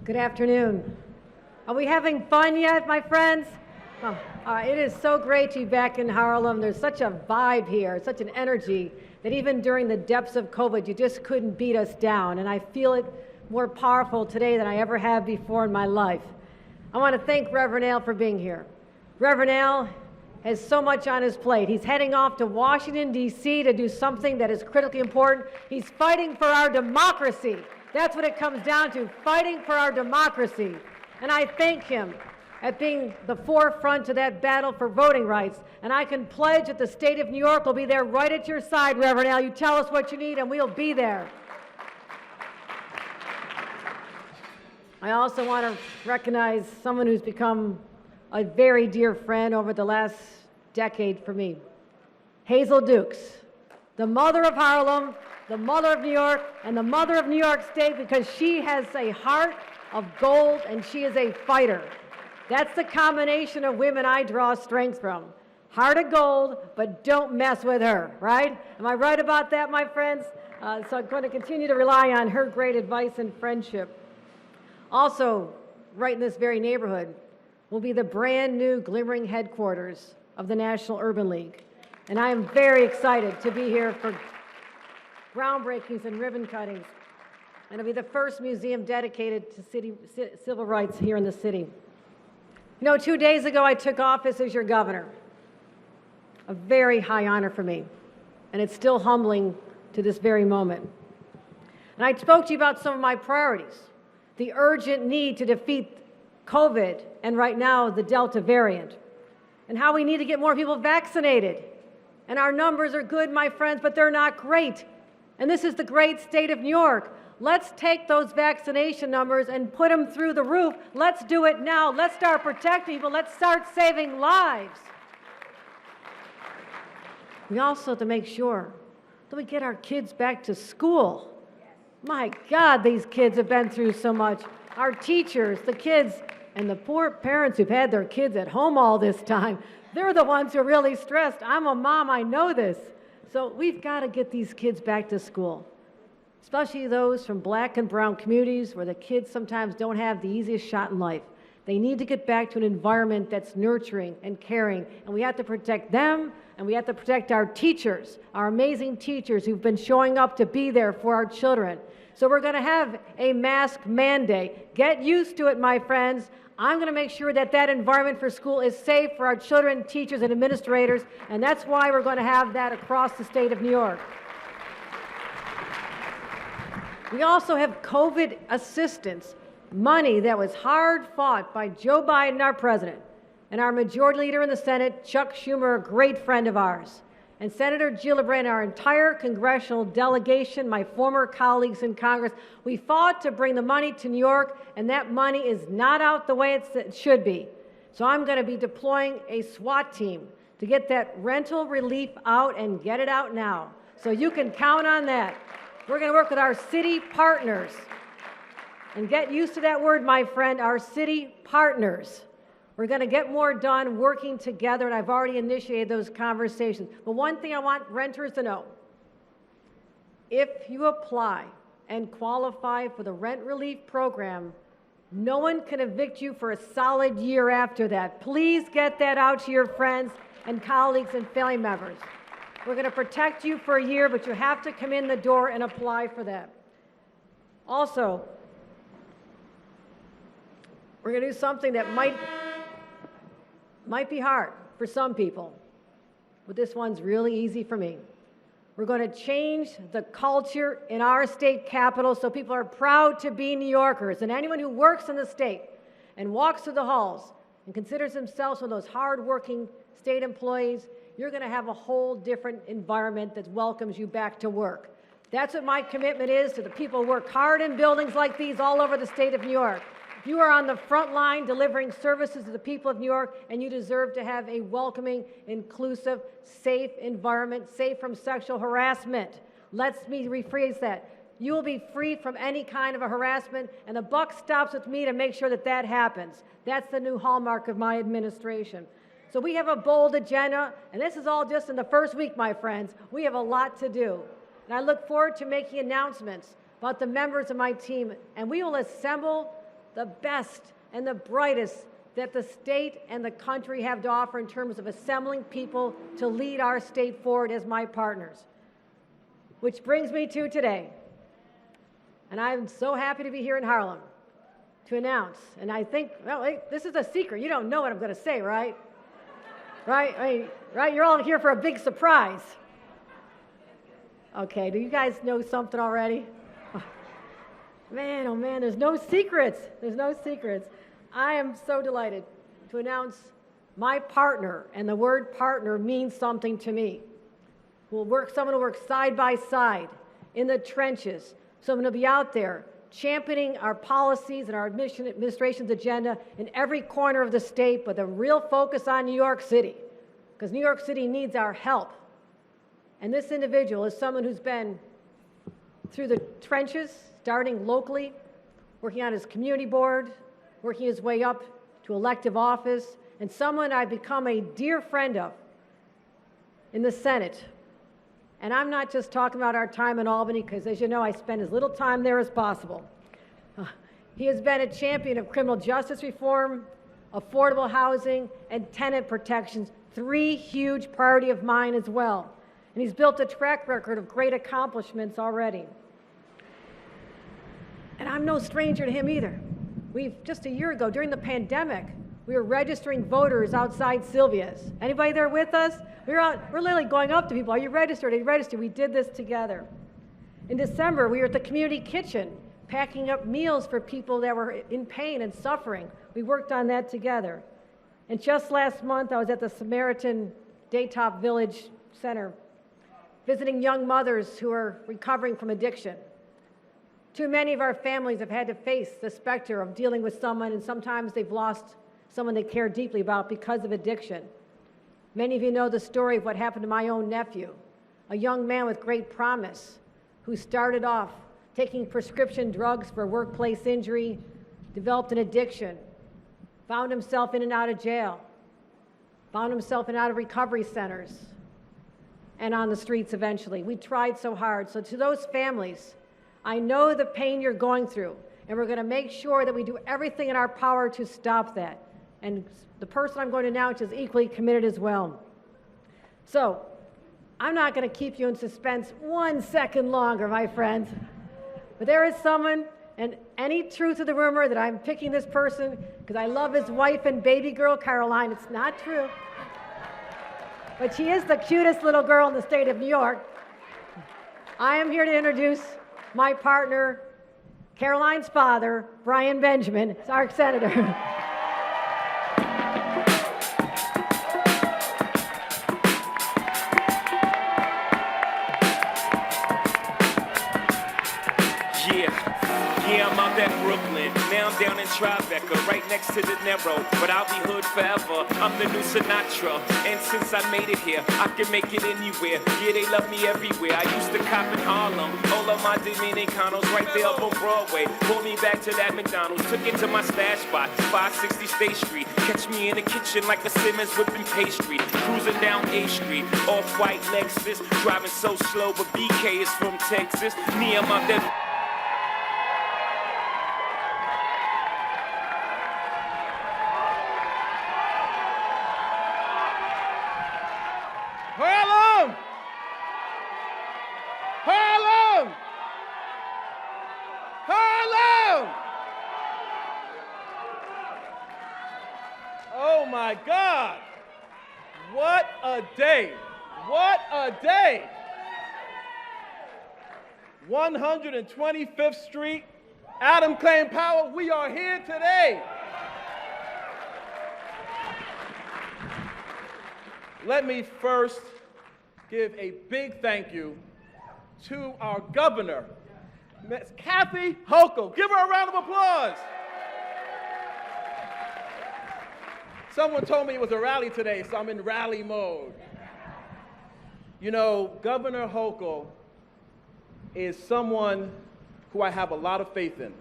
Good afternoon. Are we having fun yet, my friends? It is so great to be back in Harlem. There's such a vibe here, such an energy, that even during the depths of COVID, you just couldn't beat us down. And I feel it more powerful today than I ever have before in my life. I want to thank Reverend Al for being here. Reverend Al has so much on his plate. He's heading off to Washington, D.C. to do something that is critically important. He's fighting for our democracy. That's what it comes down to, fighting for our democracy. And I thank him at being the forefront of that battle for voting rights. And I can pledge that the state of New York will be there right at your side, Reverend Al. You tell us what you need and we'll be there. I also want to recognize someone who's become a very dear friend over the last decade for me. Hazel Dukes, the mother of Harlem, the mother of New York, and the mother of New York State, because she has a heart of gold and she is a fighter. That's the combination of women I draw strength from. Heart of gold, but don't mess with her, right? Am I right about that, my friends? So I'm going to continue to rely on her great advice and friendship. Also, right in this very neighborhood, will be the brand new glimmering headquarters of the National Urban League. And I am very excited to be here for groundbreakings and ribbon cuttings. And it'll be the first museum dedicated to civil rights here in the city. You know, 2 days ago I took office as your governor. A very high honor for me. And it's still humbling to this very moment. And I spoke to you about some of my priorities. The urgent need to defeat COVID and right now the Delta variant, and how we need to get more people vaccinated. And our numbers are good, my friends, but they're not great. And this is the great state of New York. Let's take those vaccination numbers and put them through the roof. Let's do it now. Let's start protecting people. Let's start saving lives. We also have to make sure that we get our kids back to school. My God, these kids have been through so much. Our teachers, the kids, and the poor parents who've had their kids at home all this time, they're the ones who are really stressed. I'm a mom, I know this. So we've got to get these kids back to school, especially those from black and brown communities where the kids sometimes don't have the easiest shot in life. They need to get back to an environment that's nurturing and caring, and we have to protect them, and we have to protect our teachers, our amazing teachers who've been showing up to be there for our children. So we're going to have a mask mandate. Get used to it, my friends. I'm going to make sure that that environment for school is safe for our children, teachers, and administrators, and that's why we're going to have that across the state of New York. We also have COVID assistance, money that was hard fought by Joe Biden, our president, and our majority leader in the Senate, Chuck Schumer, a great friend of ours, and Senator Gillibrand, our entire congressional delegation, my former colleagues in Congress. We fought to bring the money to New York, and that money is not out the way it should be. So I'm going to be deploying a SWAT team to get that rental relief out and get it out now. So you can count on that. We're going to work with our city partners. And get used to that word, my friend, our city partners. We're going to get more done working together, and I've already initiated those conversations. But one thing I want renters to know, if you apply and qualify for the rent relief program, no one can evict you for a solid year after that. Please get that out to your friends and colleagues and family members. We're going to protect you for a year, but you have to come in the door and apply for that. Also, we're going to do something that might be hard for some people, but this one's really easy for me. We're going to change the culture in our state capital so people are proud to be New Yorkers. And anyone who works in the state and walks through the halls and considers themselves one of those hard-working state employees, you're going to have a whole different environment that welcomes you back to work. That's what my commitment is to the people who work hard in buildings like these all over the state of New York. You are on the front line delivering services to the people of New York, and you deserve to have a welcoming, inclusive, safe environment, safe from sexual harassment. Let me rephrase that. You will be free from any kind of a harassment, and the buck stops with me to make sure that that happens. That's the new hallmark of my administration. So we have a bold agenda, and this is all just in the first week, my friends. We have a lot to do. And I look forward to making announcements about the members of my team, and we will assemble the best and the brightest that the state and the country have to offer in terms of assembling people to lead our state forward as my partners. Which brings me to today. And I'm so happy to be here in Harlem to announce, and I think, well, hey, this is a secret. You don't know what I'm going to say, right? Right? Right? You're all here for a big surprise. Okay, do you guys know something already? Man, oh man, there's no secrets. There's no secrets. I am so delighted to announce my partner, and the word partner means something to me. Someone will work side by side in the trenches. Someone will be out there championing our policies and our administration's agenda in every corner of the state, but a real focus on New York City, because New York City needs our help. And this individual is someone who's been through the trenches, starting locally, working on his community board, working his way up to elective office, and someone I've become a dear friend of in the Senate. And I'm not just talking about our time in Albany, because as you know, I spend as little time there as possible. He has been a champion of criminal justice reform, affordable housing, and tenant protections, 3 huge priorities of mine as well. And he's built a track record of great accomplishments already. And I'm no stranger to him either. Just a year ago, during the pandemic, we were registering voters outside Sylvia's. Anybody there with us? We're literally going up to people. Are you registered? Are you registered? We did this together. In December, we were at the community kitchen, packing up meals for people that were in pain and suffering. We worked on that together. And just last month, I was at the Samaritan Daytop Village Center, visiting young mothers who are recovering from addiction. Too many of our families have had to face the specter of dealing with someone, and sometimes they've lost someone they care deeply about because of addiction. Many of you know the story of what happened to my own nephew, a young man with great promise who started off taking prescription drugs for workplace injury, developed an addiction, found himself in and out of jail, found himself in and out of recovery centers, and on the streets eventually. We tried so hard. So to those families, I know the pain you're going through, and we're going to make sure that we do everything in our power to stop that. And the person I'm going to announce is equally committed as well. So I'm not going to keep you in suspense 1 second longer, my friends. But there is someone, and any truth of the rumor that I'm picking this person because I love his wife and baby girl, Caroline, it's not true. But she is the cutest little girl in the state of New York. I am here to introduce my partner, Caroline's father, Brian Benjamin, our senator. Yeah, I'm out at Brooklyn. Now I'm down in Tribeca, right next to the Narrow. But I'll be hood forever. I'm the new Sinatra. And since I made it here, I can make it anywhere. Yeah, they love me everywhere. I used to cop in Harlem. All of my Dominicanos right there up on Broadway. Pulled me back to that McDonald's. Took it to my stash spot, 560 State Street. Catch me in the kitchen like a Simmons whipping pastry. Cruising down A Street, off-white Lexus. Driving so slow, but BK is from Texas. Me, I'm out there. Harlem! Harlem! Harlem! Oh my God! What a day! What a day! 125th Street, Adam claimed power. We are here today. Let me first give a big thank you to our governor, Ms. Kathy Hochul. Give her a round of applause. Someone told me it was a rally today, so I'm in rally mode. You know, Governor Hochul is someone who I have a lot of faith in.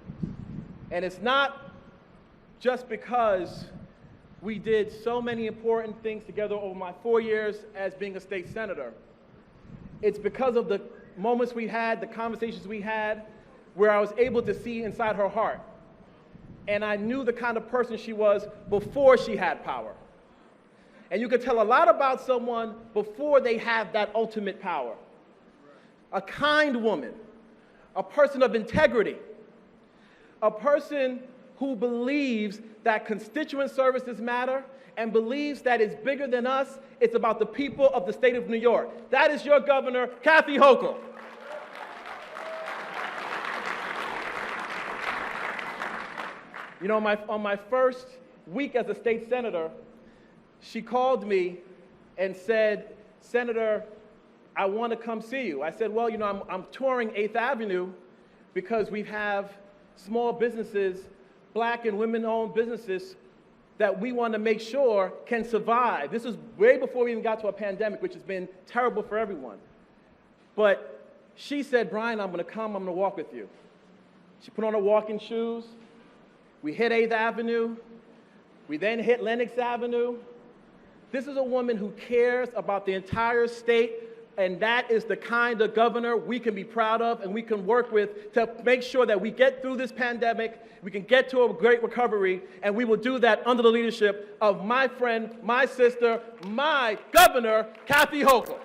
And it's not just because we did so many important things together over my 4 years as being a state senator. It's because of the moments we had, the conversations we had, where I was able to see inside her heart. and I knew the kind of person she was before she had power. And you could tell a lot about someone before they have that ultimate power. A kind woman, a person of integrity, a person who believes that constituent services matter and believes that it's bigger than us, it's about the people of the state of New York. That is your governor, Kathy Hochul. You know, on my first week as a state senator, she called me and said, "Senator, I want to come see you." I said, "Well, you know, I'm touring 8th Avenue because we have small businesses, black and women-owned businesses, that we want to make sure can survive." This is way before we even got to a pandemic, which has been terrible for everyone. But she said, "Brian, I'm going to come, I'm going to walk with you." She put on her walking shoes. We hit 8th Avenue. We then hit Lenox Avenue. This is a woman who cares about the entire state, and that is the kind of governor we can be proud of and we can work with to make sure that we get through this pandemic, we can get to a great recovery, and we will do that under the leadership of my friend, my sister, my governor, Kathy Hochul.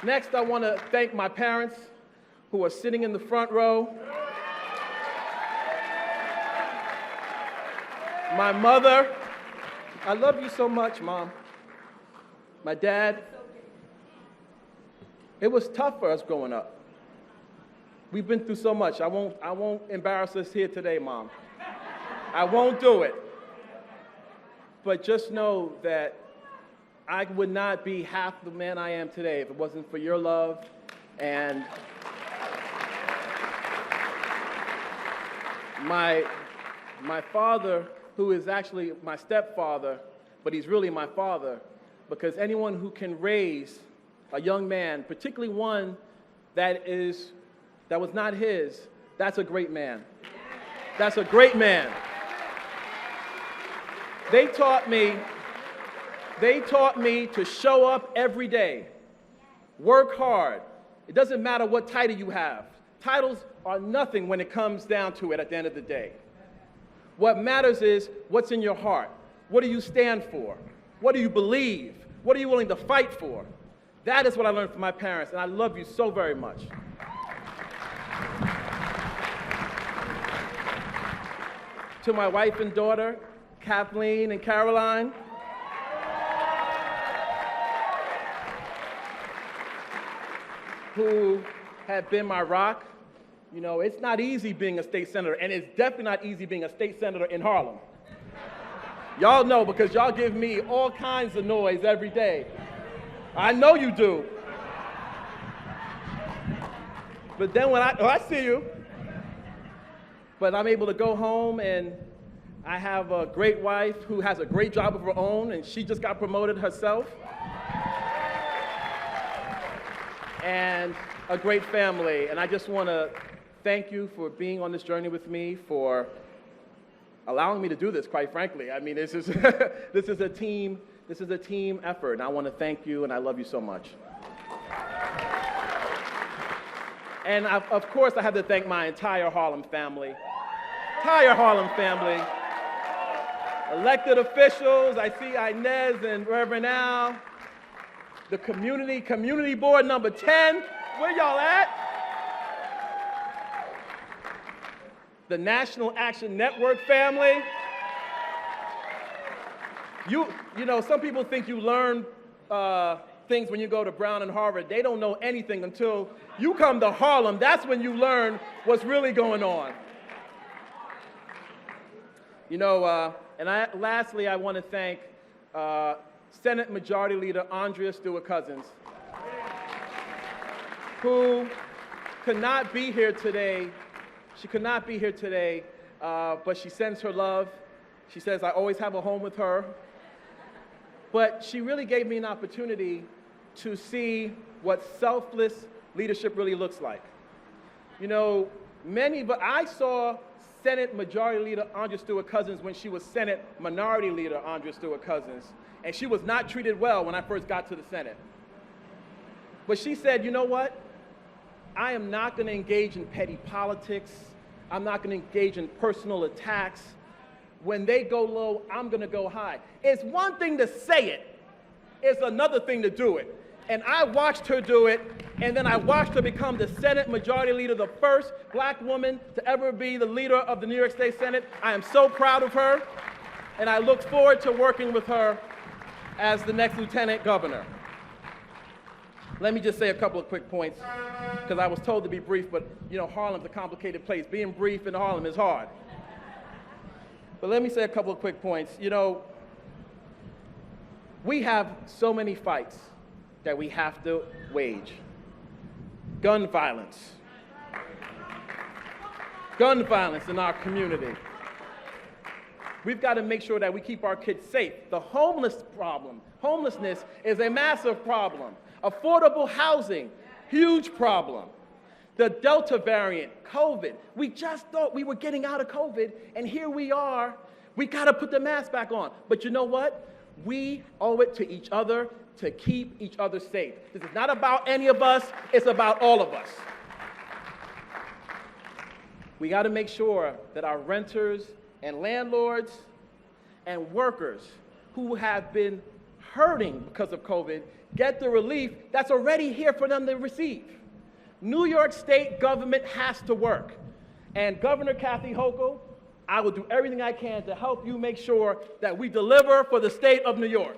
Next, I want to thank my parents who are sitting in the front row. My mother, I love you so much, Mom. My dad, it was tough for us growing up. We've been through so much. I won't embarrass us here today, Mom. I won't do it. But just know that I would not be half the man I am today if it wasn't for your love. And my father, who is actually my stepfather, but he's really my father, because anyone who can raise a young man, particularly one that was not his, that's a great man. That's a great man. They taught me to show up every day, work hard. It doesn't matter what title you have. Titles are nothing when it comes down to it at the end of the day. What matters is what's in your heart. What do you stand for? What do you believe? What are you willing to fight for? That is what I learned from my parents, and I love you so very much. To my wife and daughter, Kathleen and Caroline, who have been my rock. You know, it's not easy being a state senator, and it's definitely not easy being a state senator in Harlem. Y'all know because y'all give me all kinds of noise every day. I know you do. But then when I see you, but I'm able to go home, and I have a great wife who has a great job of her own, and she just got promoted herself. And a great family, and I just want to thank you for being on this journey with me, for allowing me to do this, quite frankly. I mean, this is a team effort, and I want to thank you, and I love you so much. And of course, I have to thank my entire Harlem family. Elected officials, I see Inez and Reverend Al. The community board number 10, where y'all at? The National Action Network family. You know, some people think you learn things when you go to Brown and Harvard. They don't know anything until you come to Harlem. That's when you learn what's really going on. You know, lastly, I want to thank Senate Majority Leader Andrea Stewart-Cousins, who could not be here today. She could not be here today, but she sends her love. She says, I always have a home with her. But she really gave me an opportunity to see what selfless leadership really looks like. You know, but I saw Senate Majority Leader Andrea Stewart-Cousins when she was Senate Minority Leader Andrea Stewart-Cousins, and she was not treated well when I first got to the Senate. But she said, you know what? I am not going to engage in petty politics. I'm not going to engage in personal attacks. When they go low, I'm going to go high. It's one thing to say it. It's another thing to do it. And I watched her do it, and then I watched her become the Senate Majority Leader, the first black woman to ever be the leader of the New York State Senate. I am so proud of her, and I look forward to working with her as the next Lieutenant Governor. Let me just say a couple of quick points, because I was told to be brief, but you know, Harlem's a complicated place. Being brief in Harlem is hard. But let me say a couple of quick points. You know, we have so many fights that we have to wage. Gun violence. Gun violence in our community. We've got to make sure that we keep our kids safe. The homelessness is a massive problem. Affordable housing, huge problem. The Delta variant, COVID. We just thought we were getting out of COVID, and here we are. We got to put the mask back on. But you know what? We owe it to each other to keep each other safe. This is not about any of us, it's about all of us. We got to make sure that our renters and landlords and workers who have been hurting because of COVID get the relief that's already here for them to receive. New York State government has to work. And Governor Kathy Hochul, I will do everything I can to help you make sure that we deliver for the state of New York.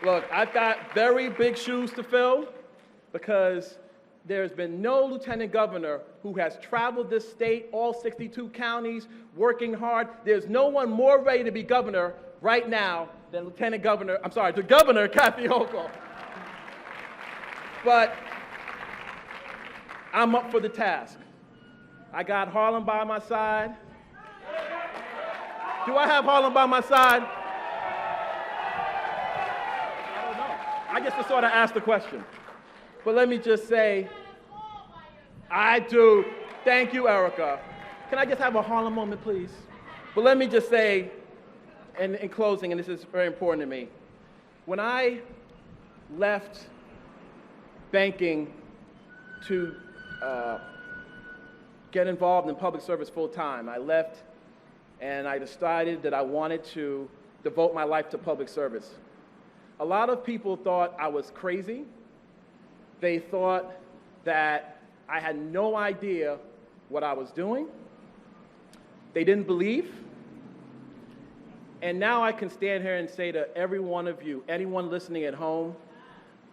Look, I've got very big shoes to fill because there's been no lieutenant governor who has traveled this state, all 62 counties, working hard. There's no one more ready to be governor right now than the Governor Kathy Hochul. But I'm up for the task. I got Harlem by my side. Do I have Harlem by my side? I don't know. I just sort of asked the question. But let me just say, I do. Thank you, Erica. Can I just have a Harlem moment, please? But let me just say, in closing, and this is very important to me, when I left banking to get involved in public service full time, I left and I decided that I wanted to devote my life to public service. A lot of people thought I was crazy. They thought that I had no idea what I was doing. They didn't believe. And now I can stand here and say to every one of you, anyone listening at home,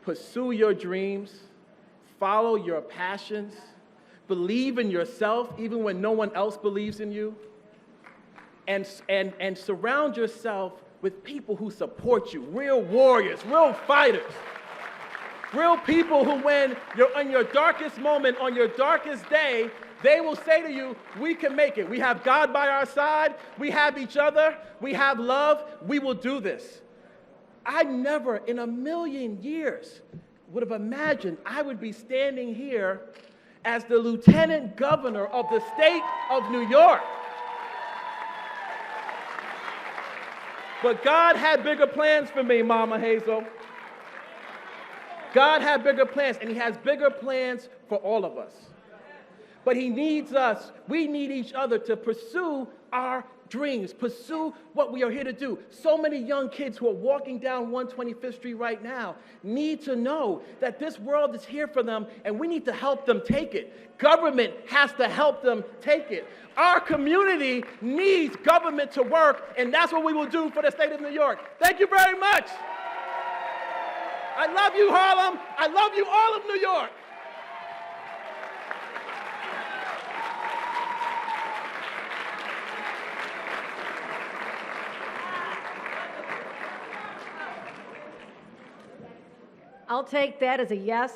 pursue your dreams, follow your passions, believe in yourself even when no one else believes in you, and surround yourself with people who support you, real warriors, real fighters, real people who when you're on your darkest moment, on your darkest day, they will say to you, we can make it. We have God by our side. We have each other. We have love. We will do this. I never in a million years would have imagined I would be standing here as the Lieutenant Governor of the state of New York. But God had bigger plans for me, Mama Hazel. God had bigger plans, and He has bigger plans for all of us. But He needs us. We need each other to pursue our dreams, pursue what we are here to do. So many young kids who are walking down 125th Street right now need to know that this world is here for them, and we need to help them take it. Government has to help them take it. Our community needs government to work, and that's what we will do for the state of New York. Thank you very much. I love you, Harlem. I love you, all of New York. I'll take that as a yes.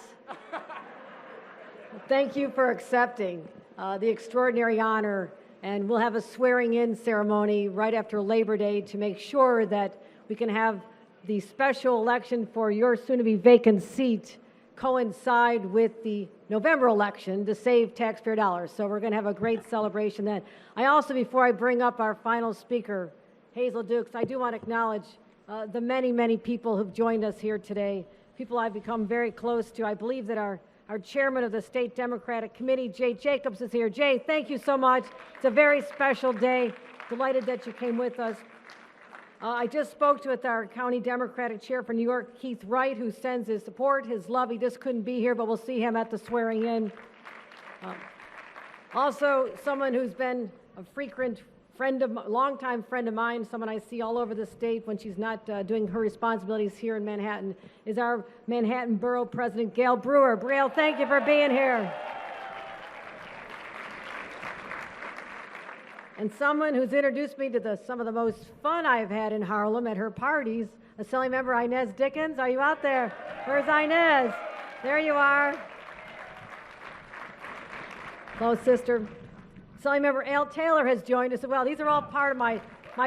Thank you for accepting the extraordinary honor, and we'll have a swearing-in ceremony right after Labor Day to make sure that we can have the special election for your soon-to-be vacant seat coincide with the November election to save taxpayer dollars. So we're going to have a great celebration then. I also, before I bring up our final speaker, Hazel Dukes, I do want to acknowledge the many, many people who've joined us here today. If people I've become very close to. I believe that our chairman of the State Democratic Committee, Jay Jacobs, is here. Jay, thank you so much. It's a very special day. Delighted that you came with us. I just spoke with our county Democratic chair for New York, Keith Wright, who sends his support, his love. He just couldn't be here, but we'll see him at the swearing in. Also, someone who's been a frequent longtime friend of mine, someone I see all over the state when she's not doing her responsibilities here in Manhattan, is our Manhattan Borough President, Gail Brewer. Gail, thank you for being here. And someone who's introduced me to some of the most fun I've had in Harlem at her parties, Assembly Member Inez Dickens. Are you out there? Where's Inez? There you are. Hello, sister. Assembly Member Al Taylor has joined us as well. These are all part of my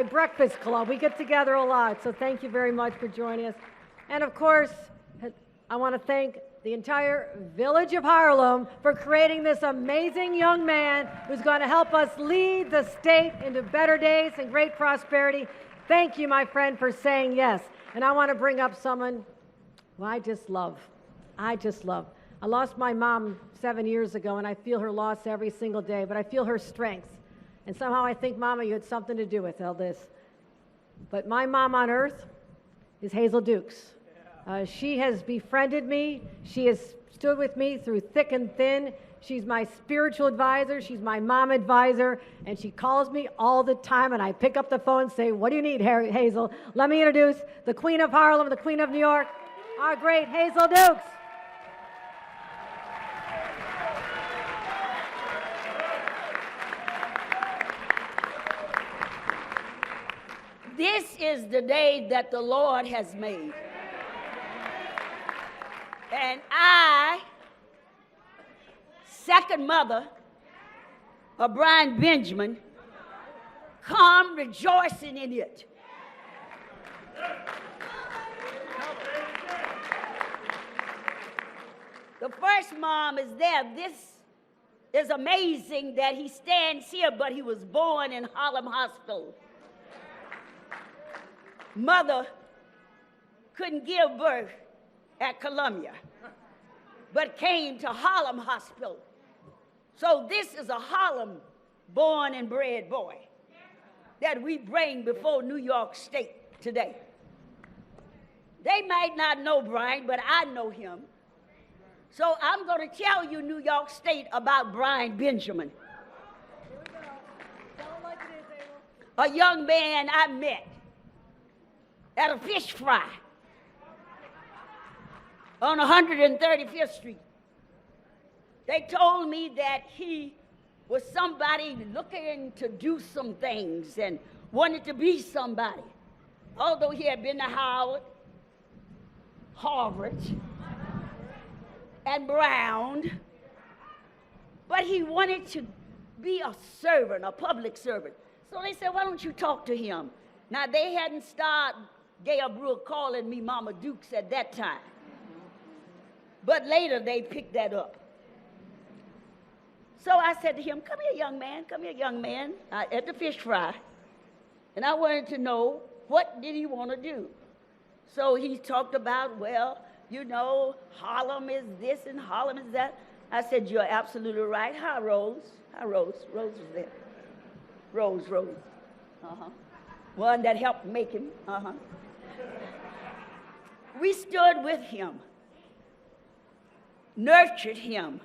breakfast club. We get together a lot, so thank you very much for joining us. And of course, I want to thank the entire village of Harlem for creating this amazing young man who's going to help us lead the state into better days and great prosperity. Thank you, my friend, for saying yes. And I want to bring up someone who I just love. I lost my mom 7 years ago, and I feel her loss every single day, but I feel her strength. And somehow I think, Mama, you had something to do with all this. But my mom on earth is Hazel Dukes. She has befriended me. She has stood with me through thick and thin. She's my spiritual advisor. She's my mom advisor. And she calls me all the time, and I pick up the phone and say, what do you need, Hazel? Let me introduce the Queen of Harlem, the Queen of New York, our great Hazel Dukes. This is the day that the Lord has made. And I, second mother of Brian Benjamin, come rejoicing in it. The first mom is there. This is amazing that he stands here, but he was born in Harlem Hospital. Mother couldn't give birth at Columbia, but came to Harlem Hospital. So this is a Harlem born and bred boy that we bring before New York State today. They might not know Brian, but I know him. So I'm going to tell you, New York State, about Brian Benjamin. Here we go. Tell him like it is, Abel. A young man I met at a fish fry on 135th Street. They told me that he was somebody looking to do some things and wanted to be somebody. Although he had been to Howard, Harvard, and Brown, but he wanted to be a servant, a public servant. So they said, why don't you talk to him? Now, they hadn't started Gail Brewer calling me Mama Dukes at that time. But later, they picked that up. So I said to him, come here, young man, at the fish fry. And I wanted to know, what did he want to do? So he talked about, well, you know, Harlem is this and Harlem is that. I said, you're absolutely right. Hi, Rose. Rose was there. Rose. One that helped make him. We stood with him, nurtured him.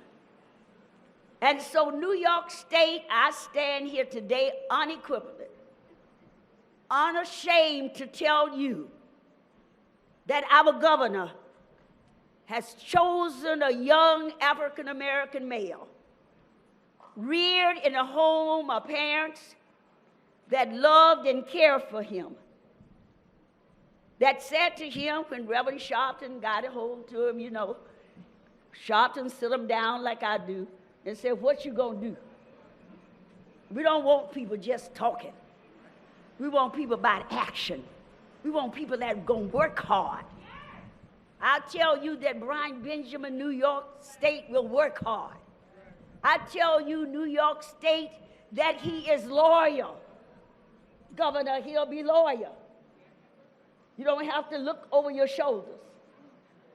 And so New York State, I stand here today unequivocally, unashamed to tell you that our governor has chosen a young African-American male, reared in a home of parents that loved and cared for him, that said to him when Reverend Sharpton got a hold to him, you know, Sharpton sit him down like I do and said, what you gonna do? We don't want people just talking. We want people about action. We want people that are gonna work hard. I tell you that Brian Benjamin, New York State, will work hard. I tell you, New York State, that he is loyal. Governor, he'll be loyal. You don't have to look over your shoulders.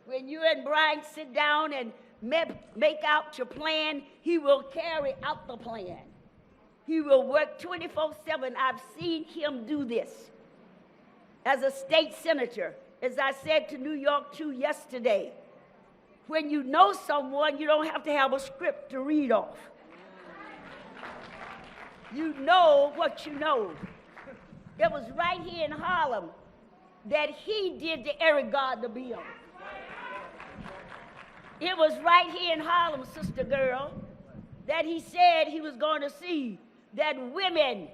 When you and Brian sit down and make out your plan, he will carry out the plan. He will work 24/7. I've seen him do this. As a state senator, as I said to New York 2 yesterday, when you know someone, you don't have to have a script to read off. You know what you know. It was right here in Harlem that he did the Eric Gardner bill. It was right here in Harlem, sister girl, that he said he was going to see that women,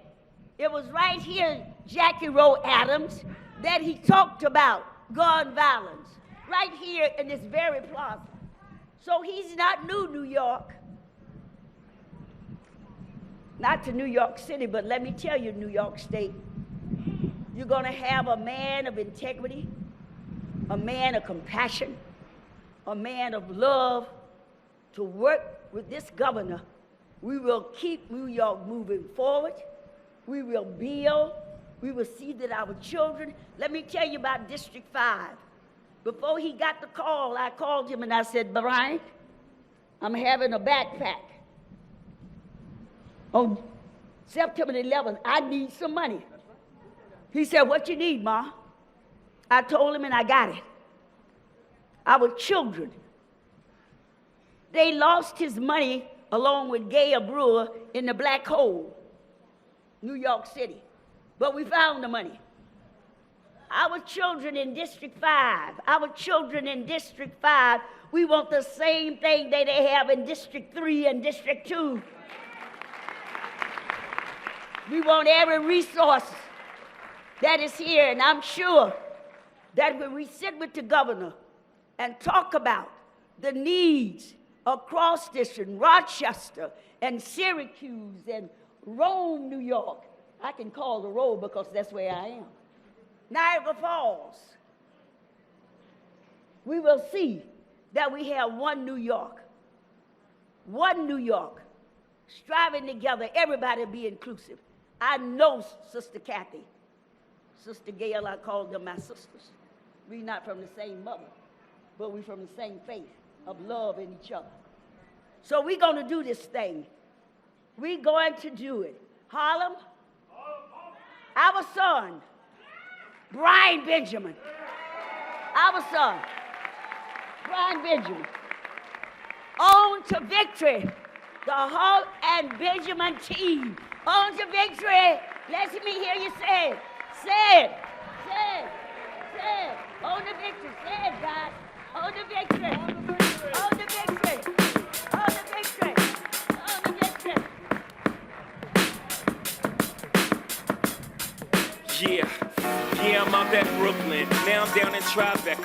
it was right here, Jackie Rowe Adams, that he talked about gun violence, right here in this very plaza. So he's not New York. Not to New York City, but let me tell you, New York State, you're going to have a man of integrity, a man of compassion, a man of love to work with this governor. We will keep New York moving forward. We will build. We will see that our children, let me tell you about District 5. Before he got the call, I called him and I said, Brian, I'm having a backpack. On September 11th, I need some money. He said, what you need, Ma? I told him and I got it. Our children, they lost his money along with Gail Brewer in the black hole, New York City. But we found the money. Our children in District 5, our children in District 5, we want the same thing that they have in District 3 and District 2. We want every resource that is here, and I'm sure that when we sit with the governor and talk about the needs across this in Rochester and Syracuse and Rome, New York, I can call the road because that's where I am. Niagara Falls. We will see that we have one New York, striving together, everybody be inclusive. I know Sister Kathy, Sister Gail, I call them my sisters. We're not from the same mother, but we're from the same faith of love in each other. So we're going to do this thing. We're going to do it. Harlem, our son, Brian Benjamin, our son, Brian Benjamin, on to victory. The Holt and Benjamin team, on to victory. Let me hear you say it. Say it. Say it. Say it. On to victory. Say it, guys. On to victory. On to victory. On to victory. On to victory. Yeah, I'm out at Brooklyn. Now I'm down in Tribeca.